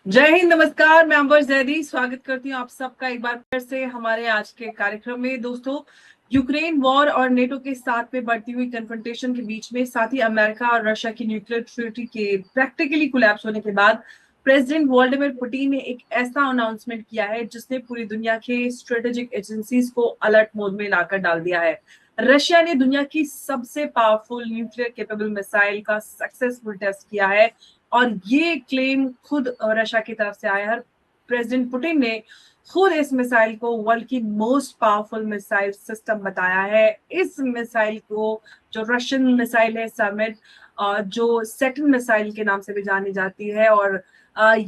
जय हिंद, नमस्कार। मैं अंबर जैदी स्वागत करती हूँ आप सबका एक बार फिर से हमारे आज के कार्यक्रम में। दोस्तों, यूक्रेन वॉर और नेटो के साथ में बढ़ती हुई कन्फ्रंटेशन के बीच में, साथ ही अमेरिका और रशिया की न्यूक्लियर ट्रीटी के प्रैक्टिकली कोलैप्स होने के बाद प्रेसिडेंट व्लादिमीर पुतिन ने एक ऐसा अनाउंसमेंट किया है जिसने पूरी दुनिया के स्ट्रेटेजिक एजेंसीज को अलर्ट मोड में लाकर डाल दिया है। रशिया ने दुनिया की सबसे पावरफुल न्यूक्लियर कैपेबल मिसाइल का सक्सेसफुल टेस्ट किया है और ये क्लेम खुद रशिया की तरफ से आया है। प्रेसिडेंट पुतिन ने खुद इस मिसाइल को वर्ल्ड की मोस्ट पावरफुल मिसाइल सिस्टम बताया है। इस मिसाइल को, जो रशियन मिसाइल है समिट, जो सेटन मिसाइल के नाम से भी जानी जाती है, और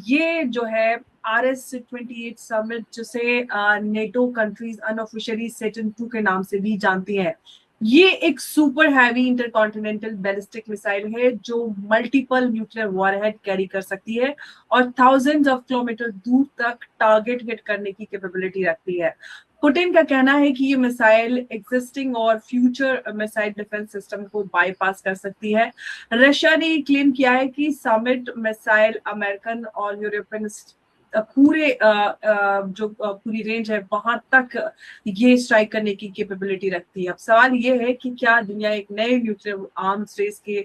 ये जो है RS-28 समिट, जिसे नेटो कंट्रीज अनऑफिशियली सेटन 2 के नाम से भी जानती हैं। ये एक super heavy intercontinental ballistic missile है जो मल्टीपल न्यूक्लियर वॉरहेड कैरी कर सकती है और थाउजेंड्स ऑफ किलोमीटर दूर तक टारगेट हिट करने की कैपेबिलिटी रखती है। पुतिन का कहना है कि ये मिसाइल एग्जिस्टिंग और फ्यूचर मिसाइल डिफेंस सिस्टम को बाईपास कर सकती है। रशिया ने क्लेम किया है कि समिट मिसाइल अमेरिकन और यूरोपियन पूरे जो पूरी रेंज है वहां तक ये स्ट्राइक करने की कैपेबिलिटी रखती है। अब सवाल ये है कि क्या दुनिया एक नए न्यूक्लियर आर्म्स रेस के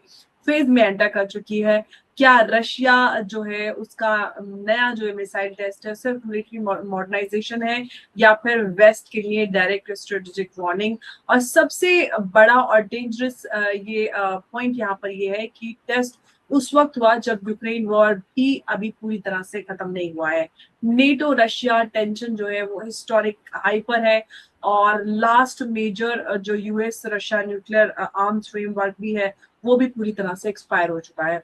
फेज में एंटर कर चुकी है? क्या रशिया जो है उसका नया जो मिसाइल टेस्ट है सिर्फ मिलिट्री मॉडर्नाइजेशन है, या फिर वेस्ट के लिए डायरेक्ट स्ट्रेटेजिक वार्निंग? और सबसे बड़ा और डेंजरस ये पॉइंट यहाँ पर ये है कि टेस्ट उस वक्त हुआ जब यूक्रेन वॉर भी अभी पूरी तरह से खत्म नहीं हुआ है। नेटो रशिया टेंशन जो है वो हिस्टोरिक हाई पर है, और लास्ट मेजर जो US Russia nuclear arms framework भी है वो भी पूरी तरह से एक्सपायर हो चुका है।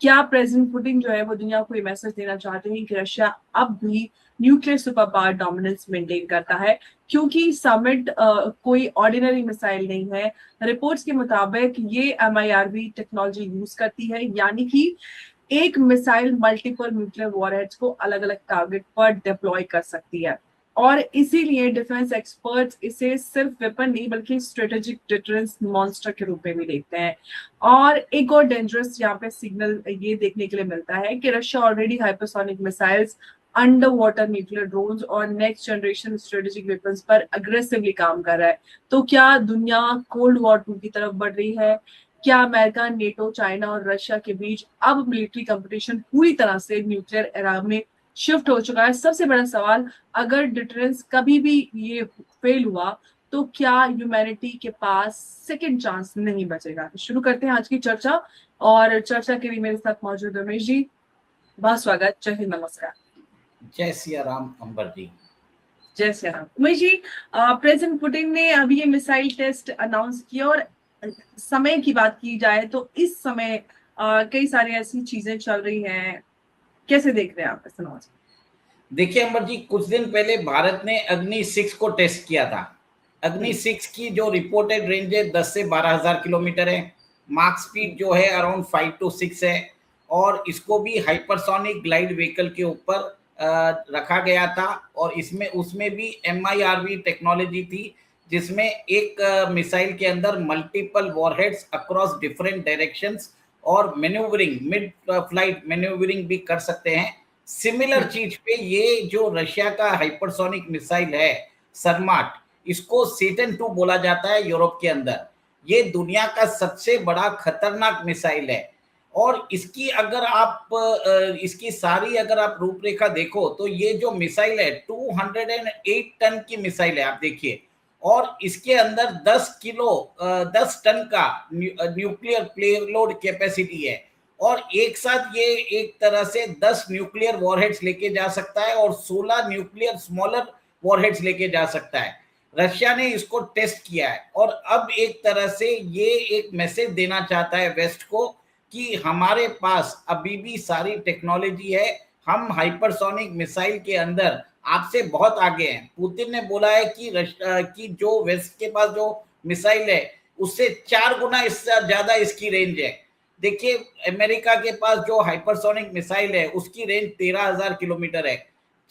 क्या प्रेसिडेंट पुतिन जो है वो दुनिया को ये मैसेज देना चाहते हैं कि रशिया अब भी nuclear super power dominance maintain करता है? क्योंकि समिट कोई ऑर्डिनरी मिसाइल नहीं है। रिपोर्ट्स के मुताबिक ये MIRV टेक्नोलॉजी यूज करती है, यानी कि एक मिसाइल मल्टीपल न्यूक्लियर वॉरहेड्स को अलग अलग टारगेट पर डिप्लॉय कर सकती है, और इसीलिए डिफेंस एक्सपर्ट्स इसे सिर्फ वेपन नहीं बल्कि स्ट्रेटेजिक डिटरेंस मॉन्स्टर के रूप में भी देखते हैं। और एक और डेंजरस यहाँ पे सिग्नल ये देखने के लिए मिलता है कि Russia already hypersonic missiles, under water nuclear drones और नेक्स्ट जनरेशन स्ट्रेटेजिक वेपन्स पर अग्रेसिवली काम कर रहा है। तो क्या दुनिया कोल्ड वॉर 2 की तरफ बढ़ रही है? क्या अमेरिका, नेटो, चाइना और रशिया के बीच अब मिलिट्री कंपटीशन पूरी तरह से न्यूक्लियर एरा में शिफ्ट हो चुका है? सबसे बड़ा सवाल, अगर डिटरेंस कभी भी ये फेल हुआ तो क्या ह्यूमैनिटी के पास सेकंड चांस नहीं बचेगा? तो शुरू करते हैं आज की चर्चा, और चर्चा के लिए मेरे साथ मौजूद रमेश जी। बहुत स्वागत। जय हिंद, नमस्कार। जय सिया राम अंबर जी। जय श्री राम। उमेश जी, प्रेसिडेंट पुतिन ने अभी ये मिसाइल टेस्ट अनाउंस किया, और समय की बात की जाए तो इस समय कई सारी ऐसी चीजें चल रही हैं। कैसे देख रहे हैं आप इस अनाउंस? देखिए अंबर जी, कुछ दिन पहले भारत ने अग्नि 6 को टेस्ट किया था। अग्नि 6 की जो रिपोर्टेड रेंज है 10 से 12,000 किलोमीटर है। मार्क स्पीड जो है अराउंड 5 to 6 है, और इसको भी हाइपरसोनिक ग्लाइड व्हीकल के ऊपर रखा गया था। और इसमें उसमें भी MIRV टेक्नोलॉजी थी, जिसमें एक मिसाइल के अंदर multiple warheads across different directions और मैन्यूवरिंग, मिड फ्लाइट मैन्यूवरिंग भी कर सकते हैं। सिमिलर चीज पे ये जो रशिया का हाइपरसोनिक मिसाइल है सरमाट, इसको सेटन 2 बोला जाता है यूरोप के अंदर। ये दुनिया का सबसे बड़ा खतरनाक मिसाइल है। और इसकी अगर आप इसकी सारी अगर आप रूपरेखा देखो तो ये जो मिसाइल है 208 टन की मिसाइल है, आप देखिए। और इसके अंदर 10 टन का न्यूक्लियर पेलोड कैपेसिटी है, और एक साथ ये एक तरह से 10 न्यूक्लियर वॉरहेड्स लेके जा सकता है और 16 न्यूक्लियर स्मॉलर वॉरहेड्स लेके जा सकता है। रशिया ने इसको टेस्ट किया है, और अब एक तरह से ये एक मैसेज देना चाहता है वेस्ट को कि हमारे पास अभी भी सारी टेक्नोलॉजी है, हम हाइपरसोनिक मिसाइल के अंदर आपसे बहुत आगे हैं। पुतिन ने बोला है कि जो वेस्ट के पास जो मिसाइल है उससे 4 गुना इससे ज्यादा इसकी रेंज है। देखिए, अमेरिका के पास जो हाइपरसोनिक मिसाइल है उसकी रेंज 13,000 किलोमीटर है।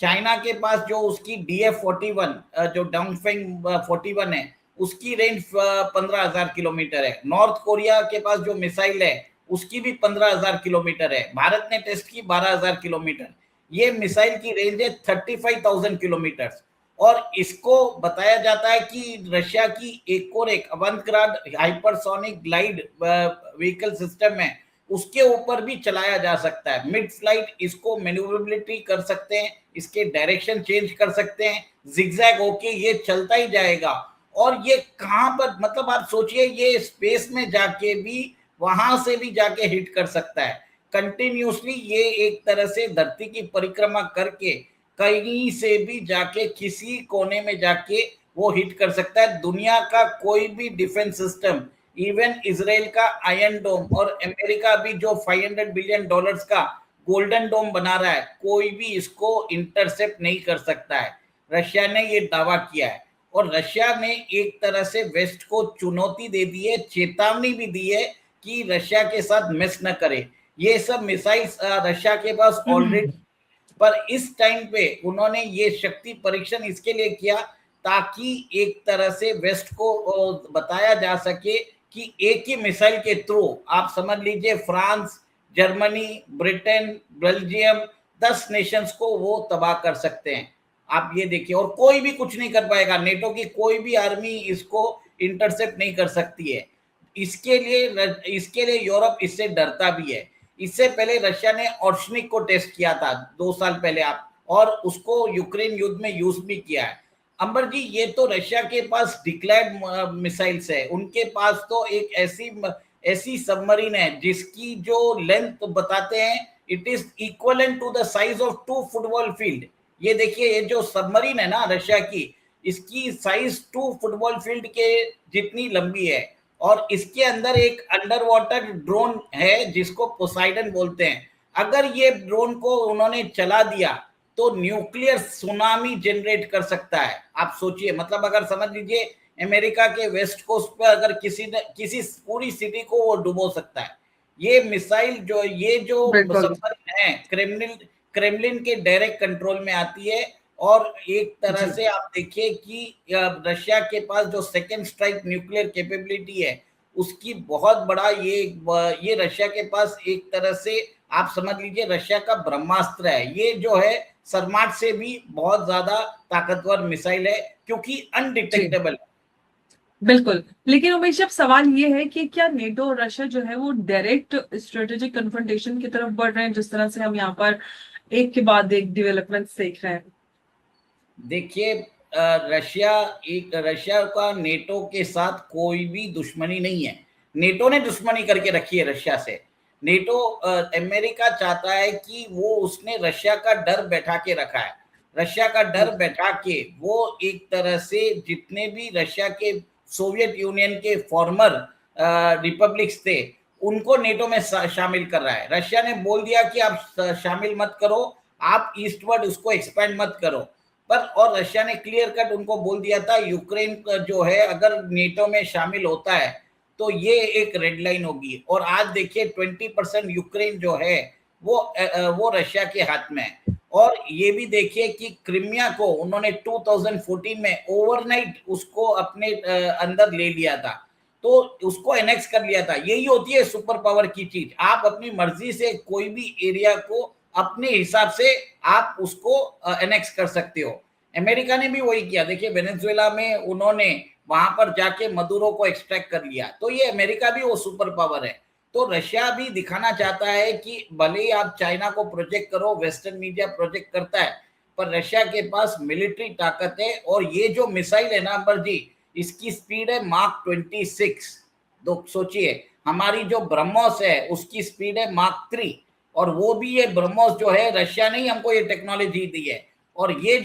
चाइना के पास जो उसकी DF-41 जो डांगफेंग 41 है उसकी रेंज 15,000 किलोमीटर है। नॉर्थ कोरिया के पास जो मिसाइल है उसकी भी 15,000 किलोमीटर है। भारत ने टेस्ट की 12,000 किलोमीटर। ये मिसाइल की रेंज है 35,000 किलोमीटर। और इसको बताया जाता है कि रशिया की एक और एक अवंतग्राड हाइपरसोनिक ग्लाइड व्हीकल सिस्टम है, उसके ऊपर भी चलाया जा सकता है। मिड फ्लाइट इसको मैन्यूवरेबिलिटी कर सकते हैं, इसके डायरेक्शन चेंज कर सकते हैं, जिगजैग होके ये चलता ही जाएगा। और ये कहां पर, मतलब आप सोचिए, ये स्पेस में जाके भी, वहां से भी जाके हिट कर सकता है कंटिन्यूसली। ये एक तरह से धरती की परिक्रमा करके कहीं से भी जाके किसी कोने में जाके वो हिट कर सकता है। दुनिया का कोई भी डिफेंस सिस्टम, इवन इसराइल का आयरन डोम और अमेरिका भी जो $500 बिलियन का गोल्डन डोम बना रहा है, कोई भी इसको इंटरसेप्ट नहीं कर सकता है। रशिया ने ये दावा किया है। और रशिया ने एक तरह से वेस्ट को चुनौती दे दी है, चेतावनी भी दी है कि रशिया के साथ मिस न करे। ये सब मिसाइल्स रशिया के पास ऑलरेडी, पर इस टाइम पे उन्होंने ये शक्ति परीक्षण इसके लिए किया ताकि एक तरह से वेस्ट को बताया जा सके कि एक ही मिसाइल के थ्रू, आप समझ लीजिए, France, Germany, Britain, Belgium, 10 Nations को वो तबाह कर सकते हैं। आप ये देखिए, और कोई भी कुछ नहीं कर पाएगा, नेटो की कोई भी आर्मी इसको इंटरसेप्ट नहीं कर सकती है। इसके लिए यूरोप इससे डरता भी है। इससे पहले रशिया ने ऑर्शनिक को टेस्ट किया था 2 साल पहले, आप, और उसको यूक्रेन युद्ध में यूज भी किया है। अंबर जी, ये तो रशिया के पास डिक्लेयर्ड मिसाइल्स है। उनके पास तो एक ऐसी सबमरीन है जिसकी जो लेंथ बताते हैं, it is equivalent to the size of 2 football field. ये देखिए, ये जो सबमरीन है ना रशिया की, इसकी साइज 2 फुटबॉल फील्ड के जितनी लंबी है। और इसके अंदर एक अंडर वाटर ड्रोन है जिसको पोसाइडन बोलते हैं। अगर ये ड्रोन को उन्होंने चला दिया तो न्यूक्लियर सुनामी जनरेट कर सकता है। आप सोचिए, मतलब अगर समझ लीजिए अमेरिका के वेस्ट कोस्ट पर अगर किसी पूरी सिटी को वो डुबो सकता है। ये मिसाइल ये जो सबमरीन है, क्रेमलिन के डायरेक्ट कंट्रोल में आती है। और एक तरह से आप देखिए कि रशिया के पास जो सेकेंड स्ट्राइक न्यूक्लियर कैपेबिलिटी है, उसकी बहुत बड़ा ये रशिया के पास एक तरह से आप समझ लीजिए रशिया का ब्रह्मास्त्र है। ये जो है सरमाट से भी बहुत ज्यादा ताकतवर मिसाइल है क्योंकि अनडिटेक्टेबल है। बिल्कुल, लेकिन उमेश, अब सवाल ये है कि क्या नेटो और रशिया जो है वो डायरेक्ट स्ट्रेटेजिक कन्फ्रंटेशन की तरफ बढ़ रहे हैं, जिस तरह से हम यहाँ पर एक के बाद एक डेवलपमेंट्स देख रहे हैं? देखिए, रशिया का नेटो के साथ कोई भी दुश्मनी नहीं है। नेटो ने दुश्मनी करके रखी है रशिया से। नेटो, अमेरिका चाहता है कि वो, उसने रशिया का डर बैठा के रखा है। रशिया का डर बैठा के वो एक तरह से जितने भी रशिया के सोवियत यूनियन के फॉर्मर रिपब्लिक्स थे, उनको नेटो में शामिल कर रहा है। रशिया ने बोल दिया कि आप शामिल मत करो, आप ईस्टवर्ड उसको एक्सपेंड मत करो। पर और रशिया ने क्लियर कट उनको बोल दिया था, यूक्रेन जो है अगर नेटो में शामिल होता है तो ये एक रेड लाइन होगी। और आज देखिए 20% यूक्रेन जो है वो रशिया के हाथ में है। और ये भी देखिए कि क्रिमिया को उन्होंने 2014 में ओवरनाइट उसको अपने अंदर ले लिया था, तो उसको एनेक्स कर लिया था। यही होती है सुपर पावर की चीज, आप अपनी मर्जी से कोई भी एरिया को अपने हिसाब से आप उसको एनेक्स कर सकते हो। अमेरिका ने भी वही किया। देखिए वेनेजुएला में उन्होंने वहां पर जाके मदुरो को एक्सट्रैक्ट कर लिया। तो ये अमेरिका भी वो सुपर पावर है। तो रशिया भी दिखाना चाहता है कि भले ही आप चाइना को प्रोजेक्ट करो, वेस्टर्न मीडिया प्रोजेक्ट करता है, पर रशिया के पास मिलिट्री ताकत है। और ये जो मिसाइल है ना अंबर जी, इसकी स्पीड है मार्क 26। तो सोचिए, हमारी जो ब्रह्मोस है उसकी स्पीड है मार्क 3। और वो भी ये ब्रह्मोस जो है, रशिया ने ही हमको ये टेक्नोलॉजी दी है। और ये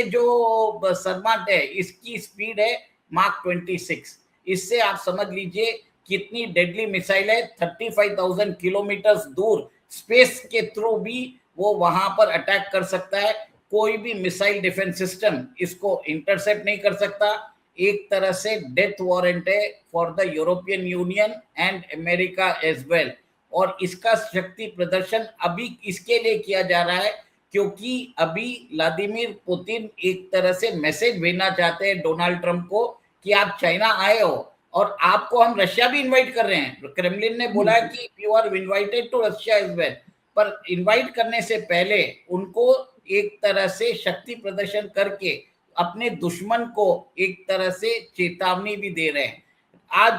जो सरमाट है, इसकी स्पीड है मार्क 26। इससे आप समझ लीजिए कितनी डेडली मिसाइल है। 35,000 किलोमीटर दूर स्पेस के थ्रू भी वो वहां पर अटैक कर सकता है। कोई भी मिसाइल डिफेंस सिस्टम इसको इंटरसेप्ट नहीं कर सकता। एक तरह से डेथ वारंट है for the European Union and America as well. और इसका शक्ति प्रदर्शन अभी इसके लिए किया जा रहा है क्योंकि अभी व्लादिमीर पुतिन एक तरह से मैसेज भेजना चाहते हैं डोनाल्ड ट्रंप को कि आप चाइना आए हो और आपको हम रशिया भी इनवाइट कर रहे हैं। क्रेमलिन ने बोला है कि you are invited to Russia as well. पर इनवाइट करने से पहले उनको एक तरह से शक्ति प्रदर्शन करके अपने दुश्मन को एक तरह से चेतावनी भी दे रहे हैं। आज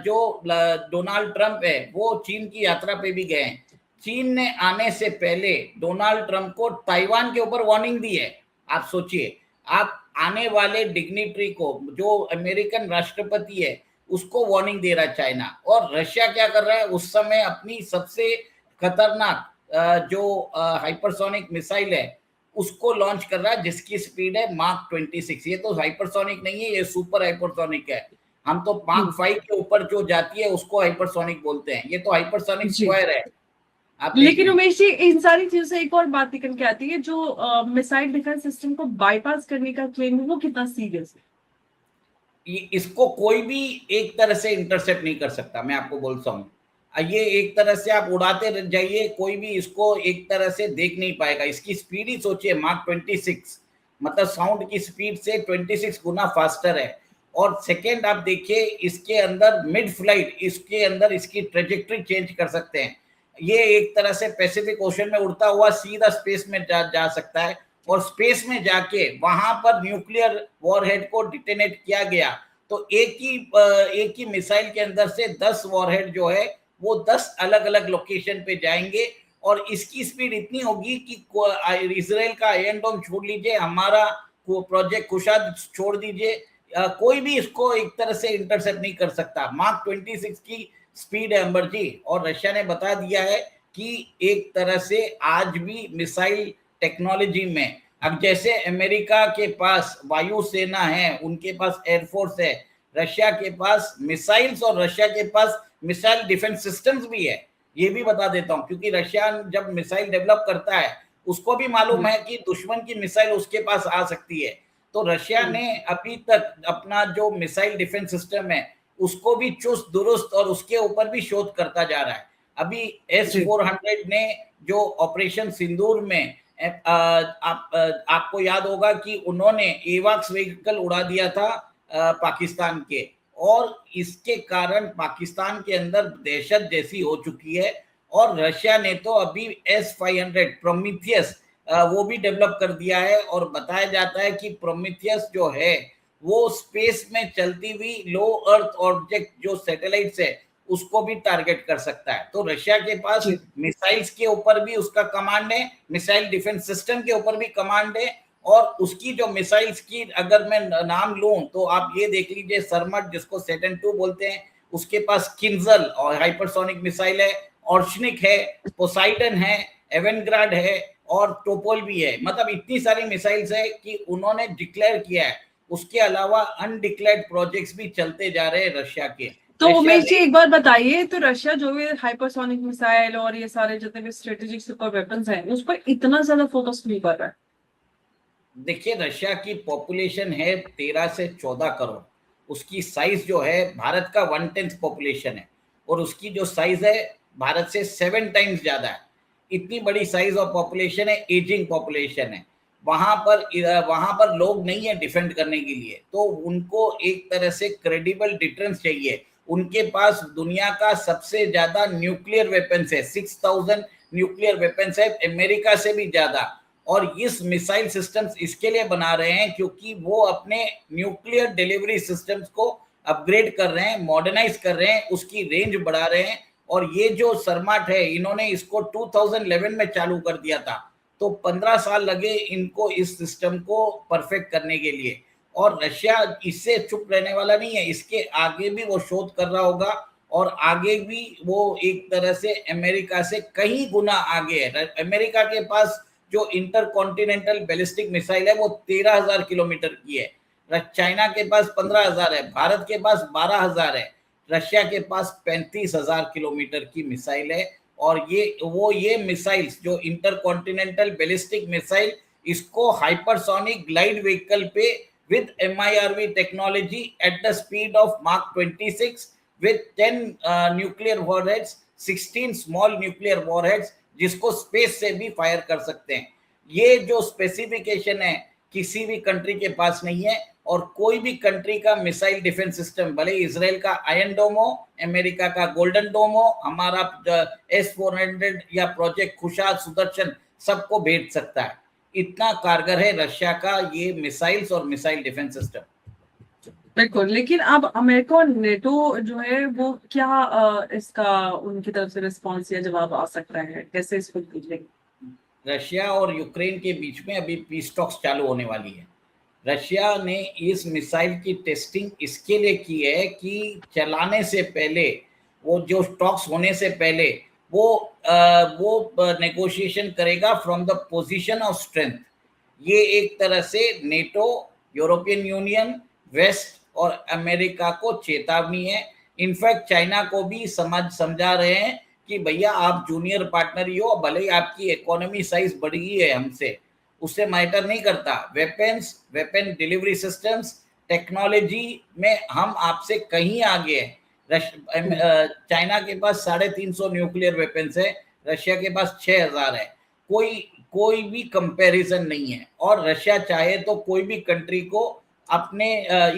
जो डोनाल्ड ट्रंप है वो चीन की यात्रा पे भी गए हैं। चीन ने आने से पहले डोनाल्ड ट्रंप को ताइवान के ऊपर वार्निंग दी है। आप सोचिए, आप आने वाले डिग्निटरी को, जो अमेरिकन राष्ट्रपति है, उसको वार्निंग दे रहा है चाइना। और रशिया क्या कर रहा है, उस समय अपनी सबसे खतरनाक जो हाइपरसोनिक मिसाइल है उसको लॉन्च कर रहा है, जिसकी स्पीड है माक 26। ये तो हाइपरसोनिक नहीं है, ये सुपर हाइपरसोनिक है। हम तो माक 5 के ऊपर जो जाती है उसको हाइपरसोनिक बोलते हैं, ये तो हाइपरसोनिक स्क्वायर है। आप लेकिन उमेश जी, इन सारी चीजों से एक और बात निकल के आती है, जो मिसाइल डिफेंस सिस्टम को बाईपास करने का क्लेम है वो कितना सीरियस है? इसको कोई भी एक तरह से इंटरसेप्ट नहीं कर सकता, मैं आपको बोलता हूँ। ये एक तरह से आप उड़ाते जाइए, कोई भी इसको एक तरह से देख नहीं पाएगा। इसकी स्पीड ही सोचिए, माक 26, मतलब साउंड की स्पीड से 26 गुना फास्टर है। और सेकेंड आप देखिए, इसके अंदर मिड फ्लाइट, इसके अंदर इसकी ट्रेजेक्ट्री चेंज कर सकते हैं। ये एक तरह से पैसिफिक ओशन में उड़ता हुआ सीधा स्पेस में जा सकता है, और स्पेस में जाके वहां पर न्यूक्लियर वॉरहेड को डिटेनेट किया गया तो एक ही मिसाइल के अंदर से 10 वॉरहेड जो है वो 10 अलग अलग लोकेशन पे जाएंगे। और इसकी स्पीड इतनी होगी कि इजराइल का आयरन डोम छोड़ लीजिए, हमारा प्रोजेक्ट कुशाद छोड़ दीजिए, कोई भी इसको एक तरह से इंटरसेप्ट नहीं कर सकता। मार्क 26 की स्पीड है अंबर जी। और रशिया ने बता दिया है कि एक तरह से आज भी मिसाइल टेक्नोलॉजी में, अब जैसे अमेरिका के पास वायुसेना है, उनके पास एयरफोर्स है, रशिया के पास मिसाइल्स और रशिया के पास मिसाइल डिफेंस सिस्टम्स भी है। ये भी बता देता हूं, क्योंकि रशिया जब मिसाइल डेवलप करता है उसको भी मालूम है कि दुश्मन की मिसाइल उसके पास आ सकती है। तो रशिया ने अभी तक अपना जो मिसाइल डिफेंस सिस्टम है उसको भी चुस्त दुरुस्त और उसके ऊपर भी शोध करता जा रहा है। अभी S-400 ने जो ऑपरेशन सिंदूर में आपको याद होगा कि उन्होंने एवाक्स व्हीकल उड़ा दिया था पाकिस्तान के, और इसके कारण पाकिस्तान के अंदर दहशत जैसी हो चुकी है। और रशिया ने तो अभी S-500 प्रोमीथियस वो भी डेवलप कर दिया है, और बताया जाता है कि प्रोमीथियस जो है वो स्पेस में चलती हुई लो अर्थ ऑब्जेक्ट जो सैटेलाइट्स है उसको भी टारगेट कर सकता है। तो रशिया के पास मिसाइल्स के ऊपर भी उसका कमांड है, मिसाइल डिफेंस सिस्टम के ऊपर भी कमांड है। और उसकी जो मिसाइल्स की अगर मैं नाम लूं तो आप ये देख लीजिए, सरमट जिसको सेटन 2 बोलते हैं, उसके पास किंजल और हाइपरसोनिक मिसाइल है, ऑर्शनिक है, पोसाइडन है, एवेनग्राड है और टोपोल भी है। मतलब इतनी सारी मिसाइल्स है कि उन्होंने डिक्लेयर किया है। उसके अलावा अनडिक्लेयर्ड प्रोजेक्ट्स भी चलते जा रहे हैं रशिया के। तो उमेश जी एक बार बताइए, तो रशिया जो भी हाइपरसोनिक मिसाइल और ये सारे जितने भी स्ट्रेटेजिक सुपर वेपन्स हैं उस पर इतना ज्यादा फोकस नहीं कर रहा है? देखिए, रशिया की पॉपुलेशन है 13 से 14 करोड़। उसकी साइज जो है भारत का 1/10 पॉपुलेशन है, और उसकी जो साइज है भारत से 7 टाइम्स ज्यादा है। इतनी बड़ी साइज ऑफ पॉपुलेशन है, एजिंग पॉपुलेशन है। वहां पर लोग नहीं है डिफेंड करने के लिए, तो उनको एक तरह से क्रेडिबल डिफेंस चाहिए। उनके पास दुनिया का सबसे ज्यादा न्यूक्लियर वेपन्स है, 6000 न्यूक्लियर वेपन्स है, अमेरिका से भी ज्यादा। और इस मिसाइल सिस्टम्स इसके लिए बना रहे हैं क्योंकि वो अपने न्यूक्लियर डिलीवरी सिस्टम्स को अपग्रेड कर रहे हैं, मॉडर्नाइज कर रहे हैं, उसकी रेंज बढ़ा रहे हैं। और ये जो सरमाट है, इन्होंने इसको 2011 में चालू कर दिया था, तो 15 साल लगे इनको इस सिस्टम को परफेक्ट करने के लिए। और रशिया इससे चुप रहने वाला नहीं है, इसके आगे भी वो शोध कर रहा होगा, और आगे भी वो एक तरह से अमेरिका से कहीं गुना आगे है। अमेरिका के पास जो इंटरकॉन्टिनेंटल बैलिस्टिक मिसाइल है वो 13,000 किलोमीटर की है, चाइना के पास 15,000 है, भारत के पास 12,000 है, रशिया के पास 35,000 किलोमीटर की मिसाइल है। और ये मिसाइल्स जो इंटरकॉन्टिनेंटल बैलिस्टिक मिसाइल, इसको हाइपरसोनिक ग्लाइड व्हीकल पे with MIRV technology at the speed of mark 26 with 10 nuclear warheads, 16 small nuclear warheads, जिसको स्पेस से भी फायर कर सकते हैं। ये जो स्पेसिफिकेशन है किसी भी कंट्री के पास नहीं है, और कोई भी कंट्री का मिसाइल डिफेंस सिस्टम, भले इजराइल का आयरन डोम हो, अमेरिका का गोल्डन डोम हो, हमारा S-400 या प्रोजेक्ट खुशाल, सुदर्शन, सबको भेज सकता है। इतना कारगर है रशिया का ये मिसाइल्स और मिसाइल डिफेंस सिस्टम। बिल्कुल, लेकिन अब अमेरिका और नेटो जो है वो क्या इसका उनकी तरफ से रिस्पॉन्स या जवाब आ सकता है, कैसे इसको देखेंगे? रशिया और यूक्रेन के बीच में अभी पीस टॉक्स चालू होने वाली है। रशिया ने इस मिसाइल की टेस्टिंग इसके लिए की है कि चलाने से पहले, वो जो टॉक्स होने से पहले वो नेगोशिएशन करेगा from the position of strength. ये एक तरह से नेटो, यूरोपियन यूनियन, वेस्ट और अमेरिका को चेतावनी है। इनफैक्ट चाइना को भी समझा रहे हैं कि भैया आप जूनियर पार्टनर ही हो, भले ही आपकी इकोनॉमी साइज बढ़ी है हमसे, उससे मैटर नहीं करता। वेपन डिलीवरी सिस्टम्स, टेक्नोलॉजी में हम आपसे कहीं आगे हैं। चाइना के पास 350 न्यूक्लियर वेपन्स है, रशिया के पास 6000 है। कोई भी कंपैरिजन नहीं है। और रशिया चाहे तो कोई भी कंट्री को अपने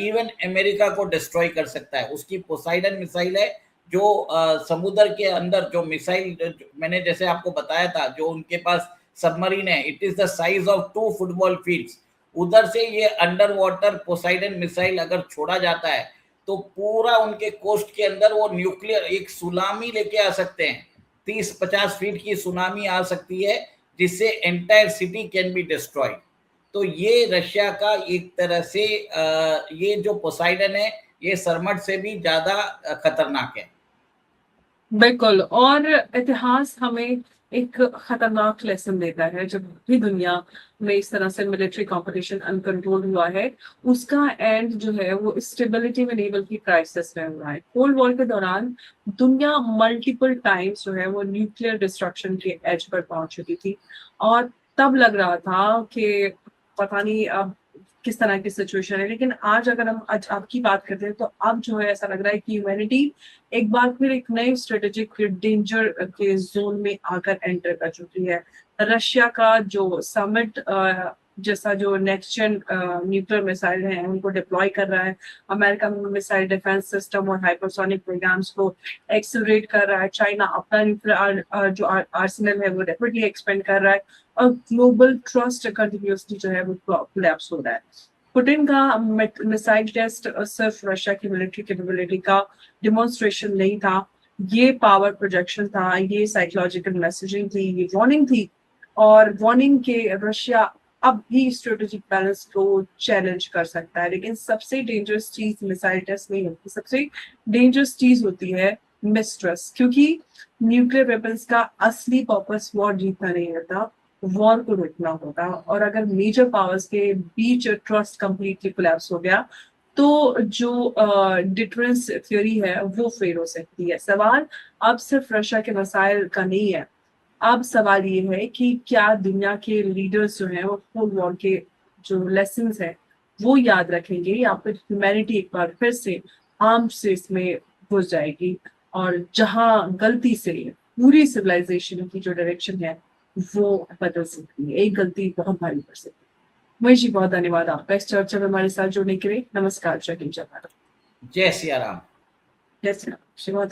इवन अमेरिका को डिस्ट्रॉय कर सकता है। उसकी पोसाइडन मिसाइल है जो समुद्र के अंदर जो मिसाइल मैंने जैसे आपको बताया था, जो उनके पास सबमरीन है, it is the size of 2 football fields. उधर से ये अंडर वाटर पोसाइडन मिसाइल अगर छोड़ा जाता है तो पूरा उनके कोस्ट के अंदर वो न्यूक्लियर एक सुनामी लेके आ सकते हैं। 30-50 फीट की सुनामी आ सकती है जिससे entire city can be destroyed. तो ये रशिया का एक तरह से ये जो पोसाइडन है ये सरमट से भी ज्यादा खतरनाक है। बिल्कुल, और इतिहास हमें एक खतरनाक लेसन देता है। जब भी दुनिया में इस तरह से मिलिट्री कंपटीशन अनकंट्रोल हुआ है, उसका एंड जो है वो स्टेबिलिटी में नहीं बल्कि क्राइसिस में हुआ है। कोल्ड वॉर के दौरान दुनिया मल्टीपल टाइम्स जो है वो न्यूक्लियर डिस्ट्रक्शन के एज पर पहुंच चुकी थी, और तब लग रहा था कि पता नहीं अब किस तरह की सिचुएशन है। लेकिन आज अगर हम आज आपकी बात करते हैं तो अब जो है ऐसा लग रहा है कि ह्यूमैनिटी एक बार फिर एक नए स्ट्रेटेजिक डेंजर के जोन में आकर एंटर कर चुकी है। रशिया का जो समिट जैसा जो नेक्स्ट जेन न्यूक्लियर मिसाइल है उनको डिप्लॉय कर रहा है, अमेरिका मिसाइल डिफेंस सिस्टम और हाइपरसोनिक प्रोग्राम्स को एक्सेलरेट कर रहा है, चाइना अपना न्यूक्लियर जो आर्सेनल है वो रैपिडली एक्सपेंड कर रहा है, और ग्लोबल ट्रस्ट कंटिन्यूसली जो है वो कोलैप्स हो रहा है। पुतिन का मिसाइल टेस्ट सिर्फ रशिया की मिलिट्री कैपेबिलिटी का डिमॉन्स्ट्रेशन नहीं था, ये पावर प्रोजेक्शन था, ये साइकोलॉजिकल मैसेजिंग थी, ये वार्निंग थी। और वार्निंग के रशिया अब भी स्ट्रेटेजिक बैलेंस को चैलेंज कर सकता है। लेकिन सबसे डेंजरस चीज मिसाइल टेस्ट नहीं होती, सबसे डेंजरस चीज होती है मिसट्रस्ट। क्योंकि न्यूक्लियर वेपन्स का असली पर्पस वॉर जीतना नहीं होता, वॉर को रोकना होगा। और अगर मेजर पावर्स के बीच ट्रस्ट कंप्लीटली कोलैप्स हो गया तो जो डिफरेंस थ्योरी है वो फेल हो सकती है। सवाल अब सिर्फ रशिया के मसाइल का नहीं है, अब सवाल ये है कि क्या दुनिया के लीडर्स जो हैं वो कोल्ड वॉर के जो लेसन्स हैं वो याद रखेंगे, या फिर ह्यूमैनिटी एक बार फिर से आर्म्स से इसमें घुस जाएगी, और जहां गलती से पूरी सिविलाइजेशन की जो डायरेक्शन है वो बदल सकती है। एक गलती बहुत भारी पड़ सकती है। महेश जी, बहुत धन्यवाद आपका इस चर्चा में हमारे साथ जुड़ने के लिए। नमस्कार। जय हिंद, जय भारत। जय सिया राम। जय श्री राम। शिव